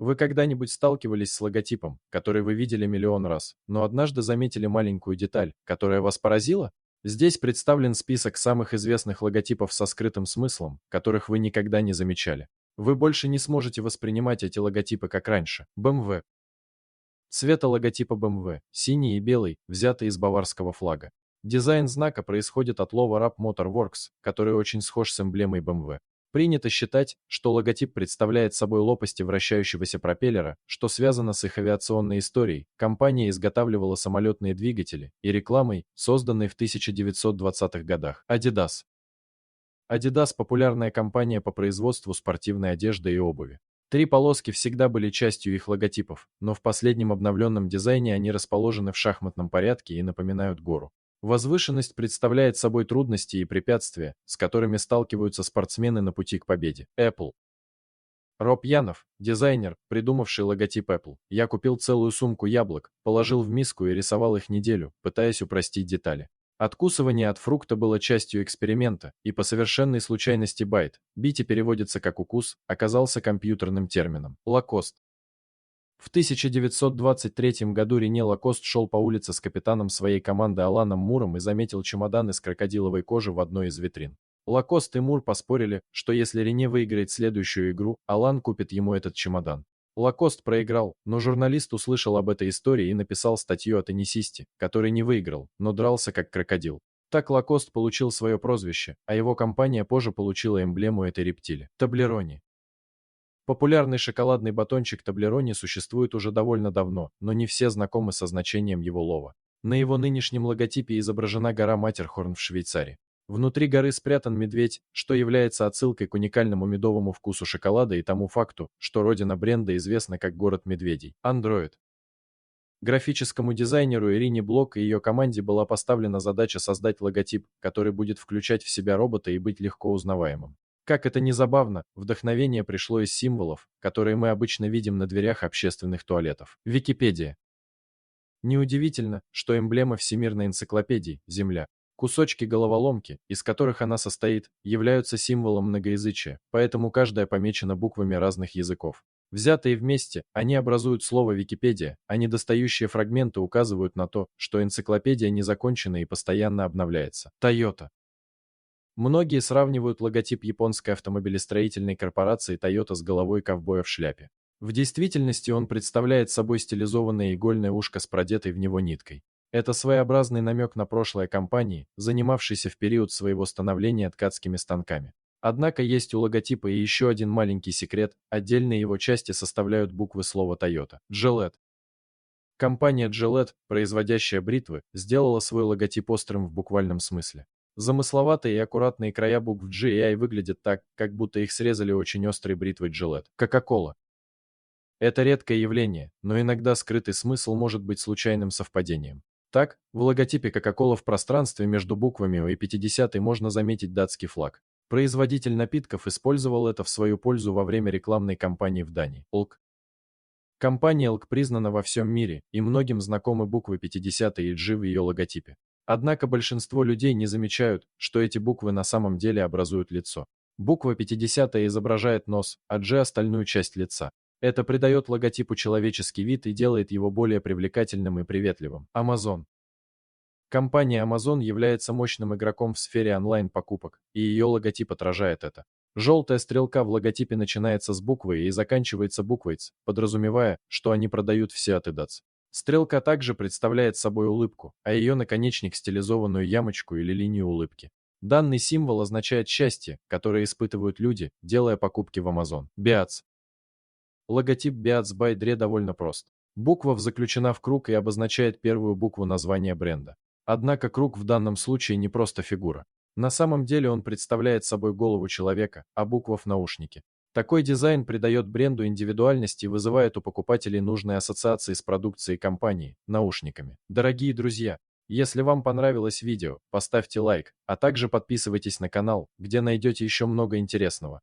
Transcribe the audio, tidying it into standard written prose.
Вы когда-нибудь сталкивались с логотипом, который вы видели миллион раз, но однажды заметили маленькую деталь, которая вас поразила? Здесь представлен список самых известных логотипов со скрытым смыслом, которых вы никогда не замечали. Вы больше не сможете воспринимать эти логотипы как раньше. BMW. Цвета логотипа BMW – синий и белый, взятый из баварского флага. Дизайн знака происходит от лого Rapp Motor Works, который очень схож с эмблемой BMW. Принято считать, что логотип представляет собой лопасти вращающегося пропеллера, что связано с их авиационной историей. Компания изготавливала самолетные двигатели и рекламой, созданной в 1920-х годах. Adidas. Adidas – популярная компания по производству спортивной одежды и обуви. Три полоски всегда были частью их логотипов, но в последнем обновленном дизайне они расположены в шахматном порядке и напоминают гору. Возвышенность представляет собой трудности и препятствия, с которыми сталкиваются спортсмены на пути к победе. Apple. Роб Янов, дизайнер, придумавший логотип Apple. Я купил целую сумку яблок, положил в миску и рисовал их неделю, пытаясь упростить детали. Откусывание от фрукта было частью эксперимента, и по совершенной случайности байт, бити переводится как укус, оказался компьютерным термином. Лакост. В 1923 году Рене Лакост шел по улице с капитаном своей команды Аланом Муром и заметил чемодан из крокодиловой кожи в одной из витрин. Лакост и Мур поспорили, что если Рене выиграет следующую игру, Алан купит ему этот чемодан. Лакост проиграл, но журналист услышал об этой истории и написал статью о теннисисте, который не выиграл, но дрался как крокодил. Так Лакост получил свое прозвище, а его компания позже получила эмблему этой рептилии. Таблерони. Популярный шоколадный батончик Таблерони существует уже довольно давно, но не все знакомы со значением его лова. На его нынешнем логотипе изображена гора Матерхорн в Швейцарии. Внутри горы спрятан медведь, что является отсылкой к уникальному медовому вкусу шоколада и тому факту, что родина бренда известна как город медведей. Android. Графическому дизайнеру Ирине Блок и ее команде была поставлена задача создать логотип, который будет включать в себя робота и быть легко узнаваемым. Как это ни забавно, вдохновение пришло из символов, которые мы обычно видим на дверях общественных туалетов. Википедия. Неудивительно, что эмблема Всемирной энциклопедии «Земля», кусочки головоломки, из которых она состоит, являются символом многоязычия, поэтому каждая помечена буквами разных языков. Взятые вместе, они образуют слово «Википедия», а недостающие фрагменты указывают на то, что энциклопедия незакончена и постоянно обновляется. Toyota. Многие сравнивают логотип японской автомобилестроительной корпорации Toyota с головой ковбоя в шляпе. В действительности он представляет собой стилизованное игольное ушко с продетой в него ниткой. Это своеобразный намек на прошлое компании, занимавшейся в период своего становления ткацкими станками. Однако есть у логотипа и еще один маленький секрет, отдельные его части составляют буквы слова Toyota. Gillette. Компания Gillette, производящая бритвы, сделала свой логотип острым в буквальном смысле. Замысловатые и аккуратные края букв G и I выглядят так, как будто их срезали очень острой бритвой Gillette. Coca-Cola. Это редкое явление, но иногда скрытый смысл может быть случайным совпадением. Так, в логотипе Coca-Cola в пространстве между буквами O и 50 можно заметить датский флаг. Производитель напитков использовал это в свою пользу во время рекламной кампании в Дании. Олк. Компания Elk признана во всем мире, и многим знакомы буквы 50 и G в ее логотипе. Однако большинство людей не замечают, что эти буквы на самом деле образуют лицо. Буква 50 изображает нос, а G – остальную часть лица. Это придает логотипу человеческий вид и делает его более привлекательным и приветливым. Amazon. Компания Amazon является мощным игроком в сфере онлайн-покупок, и ее логотип отражает это. Желтая стрелка в логотипе начинается с буквы и заканчивается буквой Ц, подразумевая, что они продают все от и до Ц. Стрелка также представляет собой улыбку, а ее наконечник – стилизованную ямочку или линию улыбки. Данный символ означает счастье, которое испытывают люди, делая покупки в Amazon. Beats. Логотип Beats by Dre довольно прост. Буква заключена в круг и обозначает первую букву названия бренда. Однако круг в данном случае не просто фигура. На самом деле он представляет собой голову человека, а буква в наушнике. Такой дизайн придает бренду индивидуальность и вызывает у покупателей нужные ассоциации с продукцией компании, наушниками. Дорогие друзья, если вам понравилось видео, поставьте лайк, а также подписывайтесь на канал, где найдете еще много интересного.